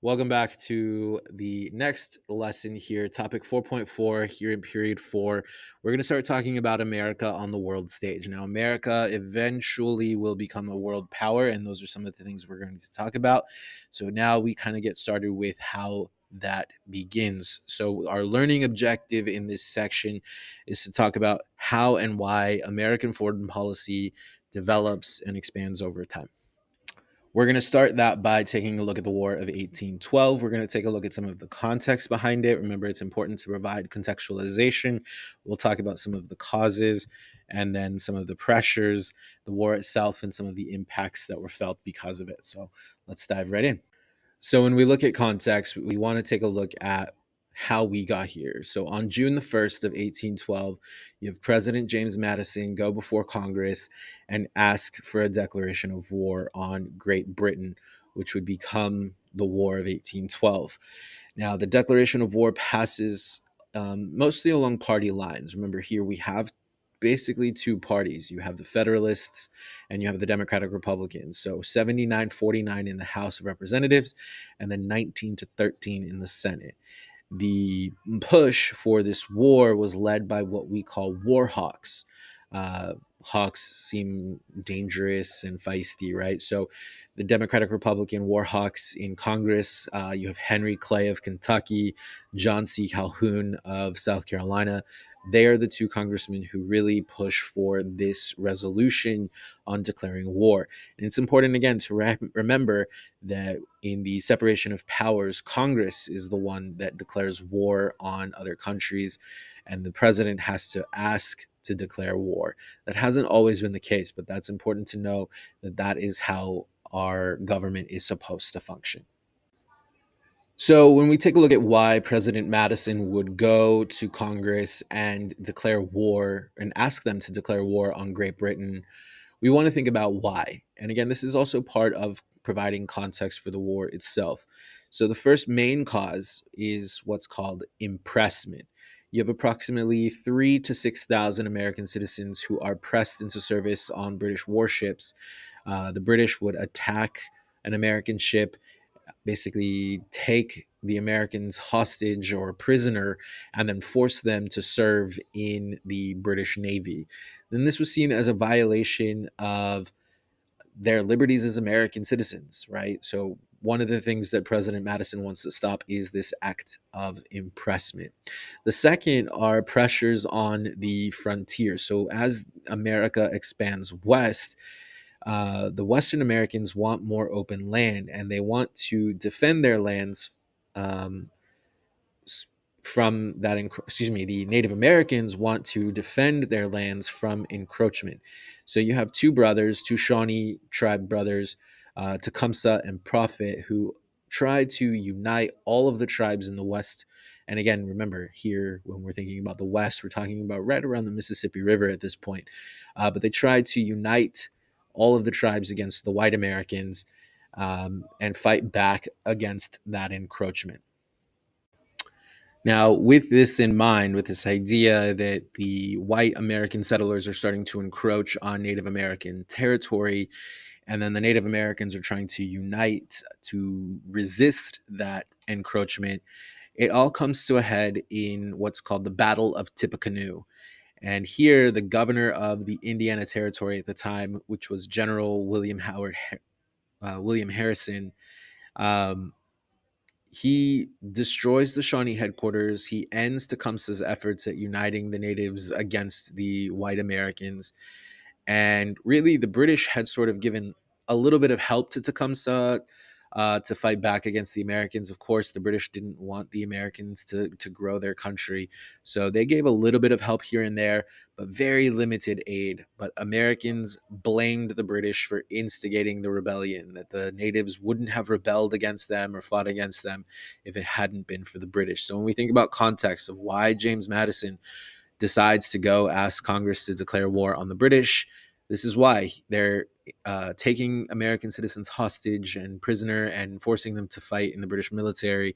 Welcome back to the next lesson here, topic 4.4, here in period 4. We're going to start talking about America on the world stage. Now, America eventually will become a world power, and those are some of the things we're going to talk about. So now we kind of get started with how that begins. So, our learning objective in this section is to talk about how and why American foreign policy develops and expands over time. We're going to start that by taking a look at the War of 1812. We're going to take a look at some of the context behind it. Remember, it's important to provide contextualization. We'll talk about some of the causes and then some of the pressures, the war itself, and some of the impacts that were felt because of it. So let's dive right in. So when we look at context, we want to take a look at how we got here. So on June the 1st of 1812, you have President James Madison go before Congress and ask for a declaration of war on Great Britain, which would become the War of 1812. Now, the declaration of war passes mostly along party lines. Remember, here we have basically two parties. You have the Federalists and you have the Democratic Republicans. So 79-49 in the House of Representatives and then 19-13 in the Senate. The push for this war was led by what we call war hawks. Hawks seem dangerous and feisty, right? So the Democratic Republican war hawks in Congress, you have Henry Clay of Kentucky, John C. Calhoun of South Carolina. They are the two congressmen who really push for this resolution on declaring war. And it's important, again, to remember that in the separation of powers, Congress is the one that declares war on other countries, and the president has to ask to declare war. That hasn't always been the case, but that's important to know that that is how our government is supposed to function. So, when we take a look at why President Madison would go to Congress and declare war and ask them to declare war on Great Britain, we want to think about why. And again, this is also part of providing context for the war itself. So, the first main cause is what's called impressment. You have approximately 3 to 6,000 American citizens who are pressed into service on British warships. The British would attack an American ship, basically take the Americans hostage or prisoner and then force them to serve in the British Navy. Then this was seen as a violation of their liberties as American citizens, right? So one of the things that President Madison wants to stop is this act of impressment. The second are pressures on the frontier. So as America expands west, the Western Americans want more open land and they want to defend their lands um, from that. The Native Americans want to defend their lands from encroachment. So you have two brothers, two Shawnee tribe brothers, Tecumseh and Prophet, who try to unite all of the tribes in the West. And again, remember here, when we're thinking about the West, we're talking about right around the Mississippi River at this point. But they tried to unite all of the tribes against the white Americans and fight back against that encroachment. Now, with this in mind, with this idea that the white American settlers are starting to encroach on Native American territory, and then the Native Americans are trying to unite to resist that encroachment, it all comes to a head in what's called the Battle of Tippecanoe. And here, the governor of the Indiana Territory at the time, which was General William Harrison, um, he destroys the Shawnee headquarters. He ends Tecumseh's efforts at uniting the natives against the white Americans. And really, the British had sort of given a little bit of help to Tecumseh to fight back against the Americans. Of course, the British didn't want the Americans to grow their country. So they gave a little bit of help here and there, but very limited aid. But Americans blamed the British for instigating the rebellion, that the natives wouldn't have rebelled against them or fought against them if it hadn't been for the British. So when we think about context of why James Madison decides to go ask Congress to declare war on the British, this is why they're taking American citizens hostage and prisoner and forcing them to fight in the British military.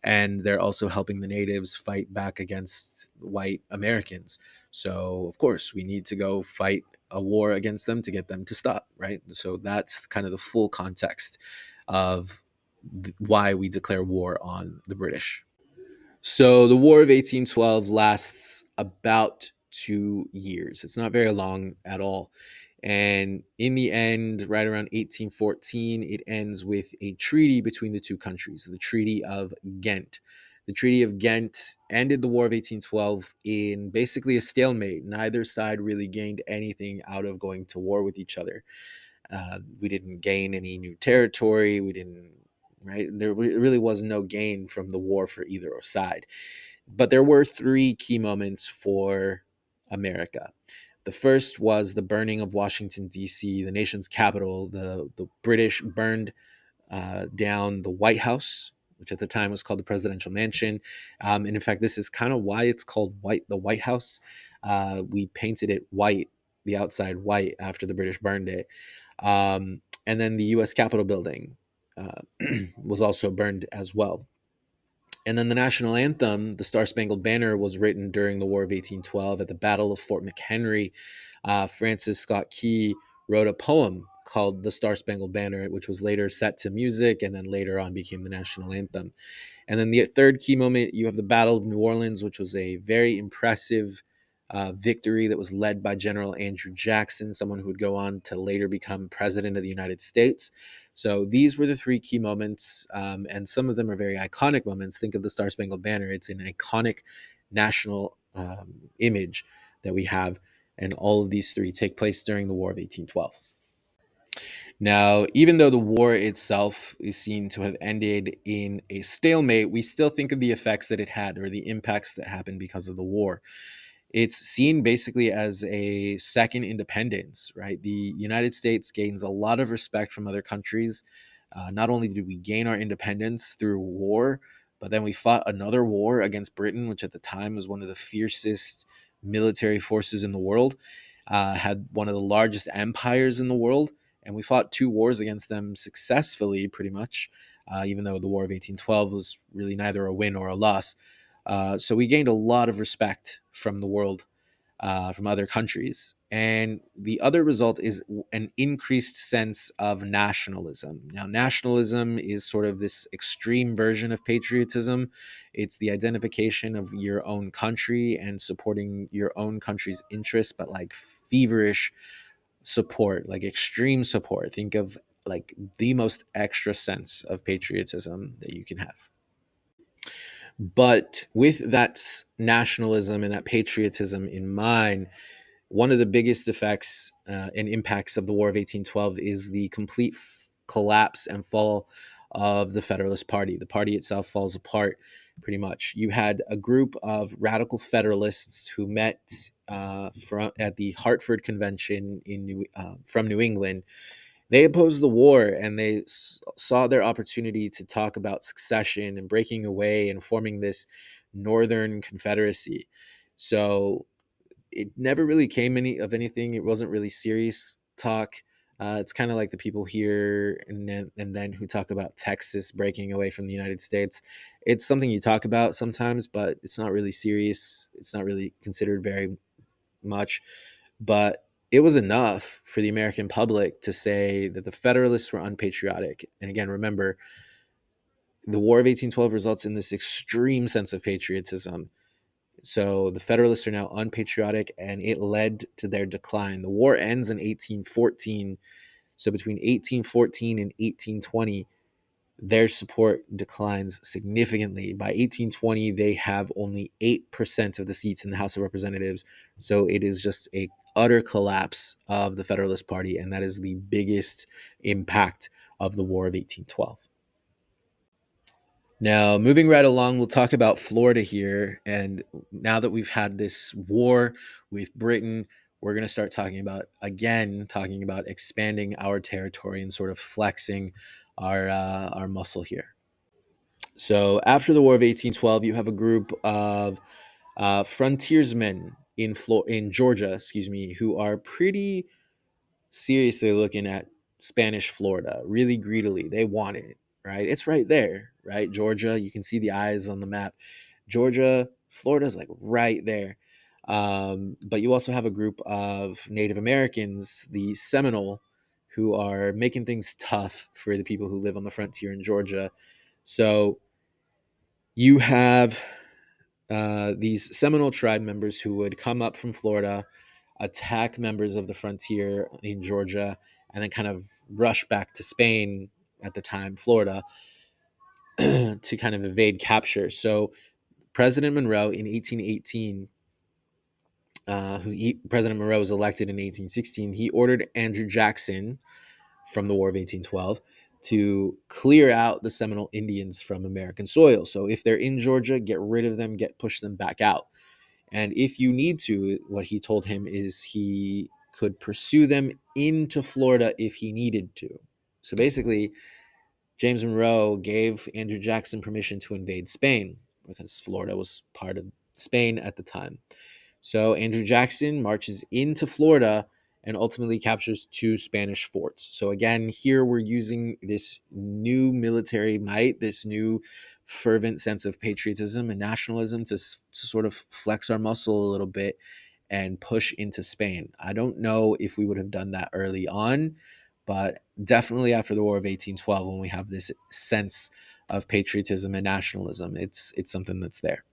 And they're also helping the natives fight back against white Americans. So, of course, we need to go fight a war against them to get them to stop, right? So that's kind of the full context of why we declare war on the British. So the War of 1812 lasts about 2 years. It's not very long at all. And in the end, right around 1814, it ends with a treaty between the two countries, the Treaty of Ghent. The Treaty of Ghent ended the War of 1812 in basically a stalemate. Neither side really gained anything out of going to war with each other. We didn't gain any new territory. We didn't, right? There really was no gain from the war for either side. But there were three key moments for America. The first was the burning of Washington, D.C., the nation's capital. The British burned down the White House, which at the time was called the Presidential Mansion. And in fact, this is kind of why it's called the White House. We painted it white, the outside white, after the British burned it. And then the U.S. Capitol building was also burned as well. And then the national anthem, the Star Spangled Banner, was written during the War of 1812 at the Battle of Fort McHenry. Francis Scott Key wrote a poem called The Star Spangled Banner, which was later set to music and then later on became the national anthem. And then the third key moment, you have the Battle of New Orleans, which was a very impressive victory that was led by General Andrew Jackson, someone who would go on to later become president of the United States. So these were the three key moments, and some of them are very iconic moments. Think of the Star Spangled Banner. It's an iconic national image that we have, and all of these three take place during the War of 1812. Now, even though the war itself is seen to have ended in a stalemate, we still think of the effects that it had or the impacts that happened because of the war. It's seen basically as a second independence, right? The United States gains a lot of respect from other countries. Not only did we gain our independence through war, but then we fought another war against Britain, which at the time was one of the fiercest military forces in the world, had one of the largest empires in the world, and we fought two wars against them successfully, pretty much, even though the War of 1812 was really neither a win or a loss. So we gained a lot of respect from the world, from other countries. And the other result is an increased sense of nationalism. Now, nationalism is sort of this extreme version of patriotism. It's the identification of your own country and supporting your own country's interests, but like feverish support, like extreme support. Think of like the most extra sense of patriotism that you can have. But with that nationalism and that patriotism in mind, one of the biggest effects and impacts of the War of 1812 is the complete collapse and fall of the Federalist Party. The party itself falls apart pretty much. You had a group of radical Federalists who met at the Hartford Convention from New England. They opposed the war and they saw their opportunity to talk about succession and breaking away and forming this Northern Confederacy. So it never really came anything. It wasn't really serious talk. It's kind of like the people here and then who talk about Texas breaking away from the United States. It's something you talk about sometimes, but it's not really serious. It's not really considered very much. But it was enough for the American public to say that the Federalists were unpatriotic. And again, remember, the War of 1812 results in this extreme sense of patriotism. So the Federalists are now unpatriotic, and it led to their decline. The war ends in 1814. So between 1814 and 1820, their support declines significantly. By 1820, they have only 8% of the seats in the House of Representatives. So it is just a utter collapse of the Federalist Party, and that is the biggest impact of the War of 1812. Now, moving right along, we'll talk about Florida here. And now that we've had this war with Britain, we're going to start talking about expanding our territory and sort of flexing our muscle here. So after the War of 1812, you have a group of frontiersmen in Georgia, who are pretty seriously looking at Spanish Florida really greedily. They want it, right? It's right there, right? Georgia, you can see the eyes on the map. Georgia, Florida's like right there. But you also have a group of Native Americans, the Seminole, who are making things tough for the people who live on the frontier in Georgia. So you have these Seminole tribe members who would come up from Florida, attack members of the frontier in Georgia, and then kind of rush back to Spain at the time, Florida, to kind of evade capture. So President Monroe in 1818, President Monroe was elected in 1816, he ordered Andrew Jackson from the War of 1812 to clear out the Seminole Indians from American soil. So if they're in Georgia, get rid of them, push them back out. And if you need to, what he told him is he could pursue them into Florida if he needed to. So basically, James Monroe gave Andrew Jackson permission to invade Spain because Florida was part of Spain at the time. So Andrew Jackson marches into Florida and ultimately captures 2 Spanish forts. So again, here we're using this new military might, this new fervent sense of patriotism and nationalism to sort of flex our muscle a little bit and push into Spain. I don't know if we would have done that early on, but definitely after the War of 1812, when we have this sense of patriotism and nationalism, it's something that's there.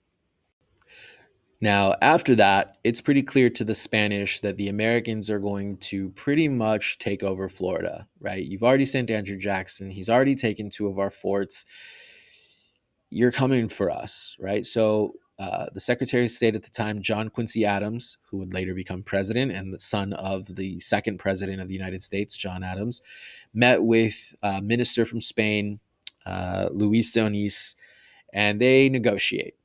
Now, after that, it's pretty clear to the Spanish that the Americans are going to pretty much take over Florida, right? You've already sent Andrew Jackson. He's already taken 2 of our forts. You're coming for us, right? So the Secretary of State at the time, John Quincy Adams, who would later become president and the son of the second president of the United States, John Adams, met with a minister from Spain, Luis de Onís, and they negotiate,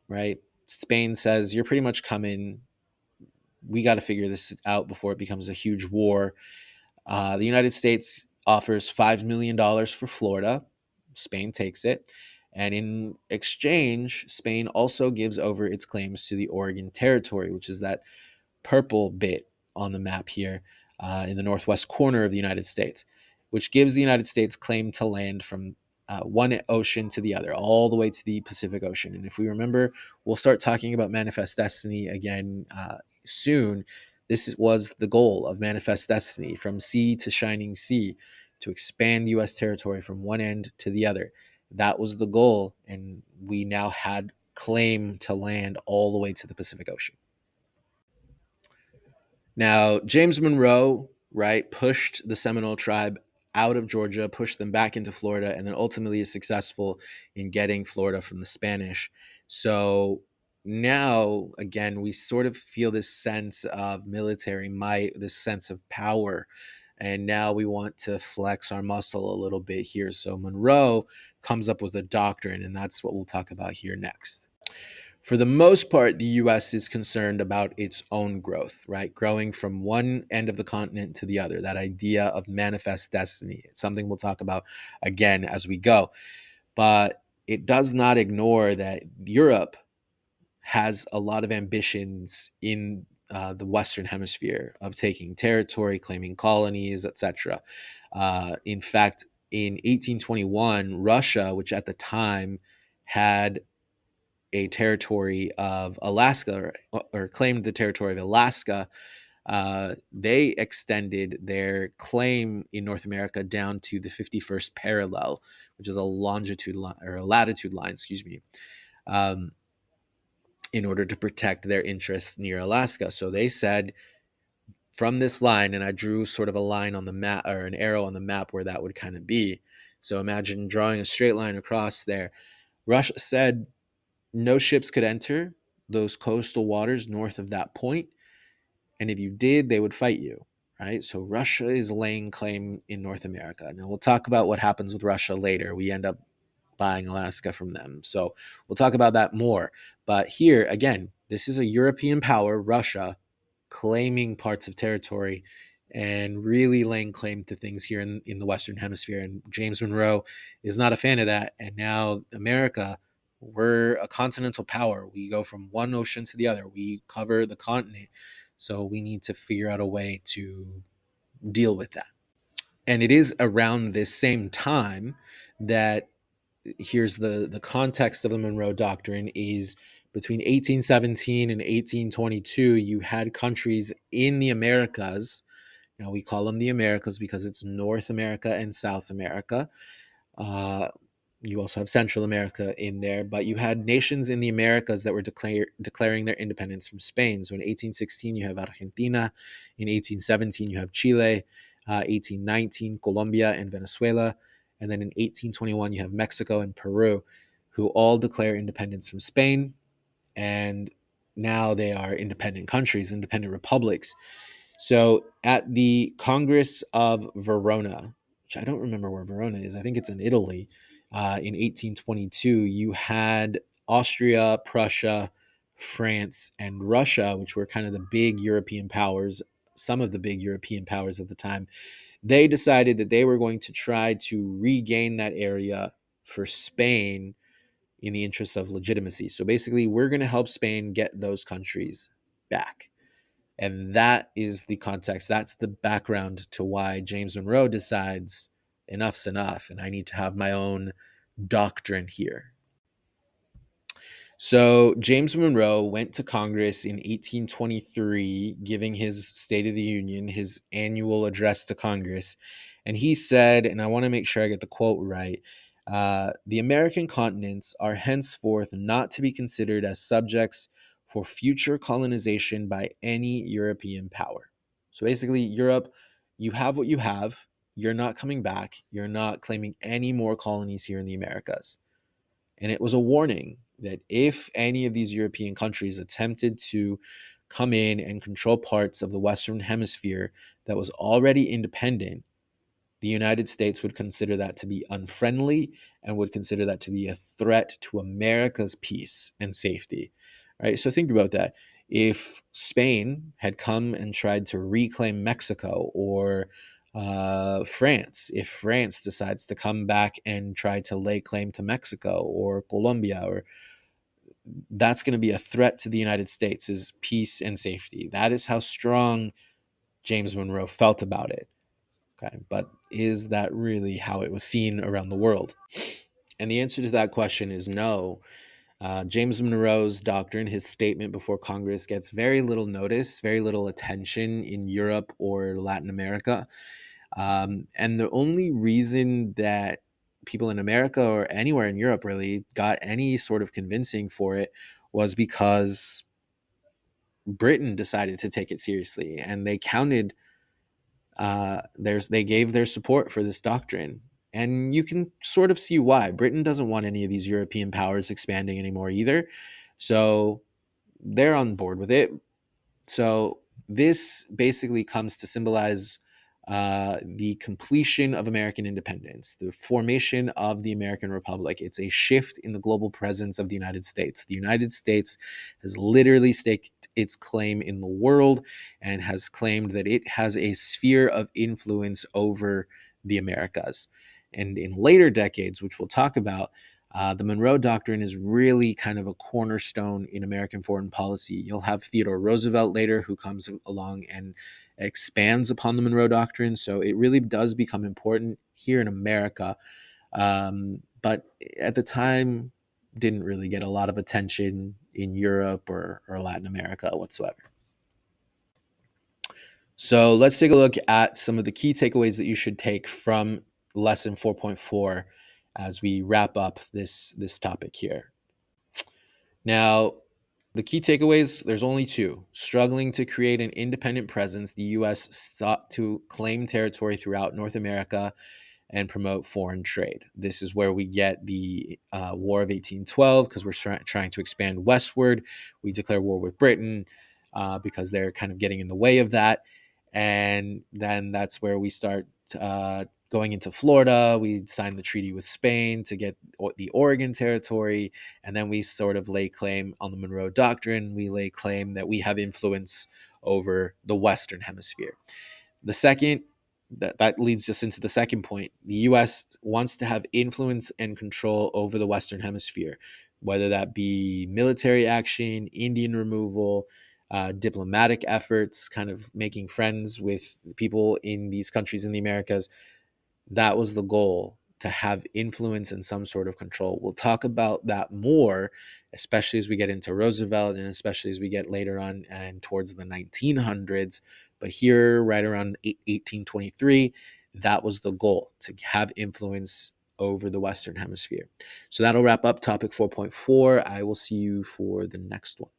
right? Spain says, you're pretty much coming. We got to figure this out before it becomes a huge war. The United States offers $5 million for Florida. Spain takes it. And in exchange, Spain also gives over its claims to the Oregon Territory, which is that purple bit on the map here in the northwest corner of the United States, which gives the United States claim to land from one ocean to the other, all the way to the Pacific Ocean. And if we remember, we'll start talking about Manifest Destiny again soon. This was the goal of Manifest Destiny, from sea to shining sea, to expand U.S. territory from one end to the other. That was the goal, and we now had claim to land all the way to the Pacific Ocean. Now, James Monroe, right, pushed the Seminole tribe out of Georgia, pushed them back into Florida, and then ultimately is successful in getting Florida from the Spanish. So now, again, we sort of feel this sense of military might, this sense of power. And now we want to flex our muscle a little bit here. So Monroe comes up with a doctrine, and that's what we'll talk about here next. For the most part, the US is concerned about its own growth, right? Growing from one end of the continent to the other, that idea of manifest destiny. It's something we'll talk about again as we go. But it does not ignore that Europe has a lot of ambitions in the Western Hemisphere of taking territory, claiming colonies, etc. In fact, in 1821, Russia, which at the time had a territory of Alaska, or claimed the territory of Alaska, they extended their claim in North America down to the 51st parallel, which is a longitude line, or a latitude line, excuse me, um, in order to protect their interests near Alaska. So they said, from this line, and I drew sort of a line on the map, or an arrow on the map where that would kind of be. So imagine drawing a straight line across there. Russia said no ships could enter those coastal waters north of that point, and if you did, they would fight you, right? So Russia is laying claim in North America. Now we'll talk about what happens with Russia later. We end up buying Alaska from them, so we'll talk about that more. But here again, this is a European power, Russia, claiming parts of territory and really laying claim to things here in the Western Hemisphere. And James Monroe is not a fan of that. And now America, we're a continental power. We go from one ocean to the other. We cover the continent. So we need to figure out a way to deal with that. And it is around this same time that, here's the context of the Monroe Doctrine, is between 1817 and 1822, you had countries in the Americas. Now we call them the Americas because it's North America and South America. Uh, you also have Central America in there, but you had nations in the Americas that were declaring their independence from Spain. So in 1816, you have Argentina. In 1817, you have Chile. 1819, Colombia and Venezuela. And then in 1821, you have Mexico and Peru, who all declare independence from Spain. And now they are independent countries, independent republics. So at the Congress of Verona, which I don't remember where Verona is, I think it's in Italy, in 1822, you had Austria, Prussia, France, and Russia, which were kind of the big European powers, some of the big European powers at the time. They decided that they were going to try to regain that area for Spain in the interest of legitimacy. So basically, we're going to help Spain get those countries back. And that is the context. That's the background to why James Monroe decides enough's enough and I need to have my own doctrine here. So James Monroe went to Congress in 1823, giving his State of the Union, his annual address to Congress. And he said, and I want to make sure I get the quote right, the American continents are henceforth not to be considered as subjects for future colonization by any European power. So basically, Europe, you have what you have. You're not coming back. You're not claiming any more colonies here in the Americas. And it was a warning that if any of these European countries attempted to come in and control parts of the Western Hemisphere that was already independent, the United States would consider that to be unfriendly and would consider that to be a threat to America's peace and safety. Right? So think about that. If Spain had come and tried to reclaim Mexico, or France, if France decides to come back and try to lay claim to Mexico or Colombia, or that's going to be a threat to the United States' peace and safety. That is how strong James Monroe felt about it. Okay, but is that really how it was seen around the world? And the answer to that question is no. James Monroe's doctrine, his statement before Congress, gets very little notice, very little attention in Europe or Latin America. And the only reason that people in America or anywhere in Europe really got any sort of convincing for it was because Britain decided to take it seriously and they counted they gave their support for this doctrine. And you can sort of see why. Britain doesn't want any of these European powers expanding anymore either. So they're on board with it. So this basically comes to symbolize the completion of American independence, the formation of the American Republic. It's a shift in the global presence of the United States. The United States has literally staked its claim in the world and has claimed that it has a sphere of influence over the Americas. And in later decades, which we'll talk about, the Monroe Doctrine is really kind of a cornerstone in American foreign policy. You'll have Theodore Roosevelt later, who comes along and expands upon the Monroe Doctrine. So it really does become important here in America. But at the time, didn't really get a lot of attention in Europe or Latin America whatsoever. So let's take a look at some of the key takeaways that you should take from lesson 4.4 as we wrap up this topic here. Now, the key takeaways, there's only two. Struggling to create an independent presence, the U.S. sought to claim territory throughout North America and promote foreign trade. This is where we get the War of 1812 because we're trying to expand westward. We declare war with Britain because they're kind of getting in the way of that. And then that's where we start going into Florida. We signed the treaty with Spain to get the Oregon Territory. And then we sort of lay claim on the Monroe Doctrine. We lay claim that we have influence over the Western Hemisphere. The second, that leads us into the second point. The U.S. wants to have influence and control over the Western Hemisphere, whether that be military action, Indian removal, diplomatic efforts, kind of making friends with people in these countries in the Americas. That was the goal, to have influence and some sort of control. We'll talk about that more, especially as we get into Roosevelt and especially as we get later on and towards the 1900s. But here, right around 1823, that was the goal, to have influence over the Western Hemisphere. So that'll wrap up topic 4.4. I will see you for the next one.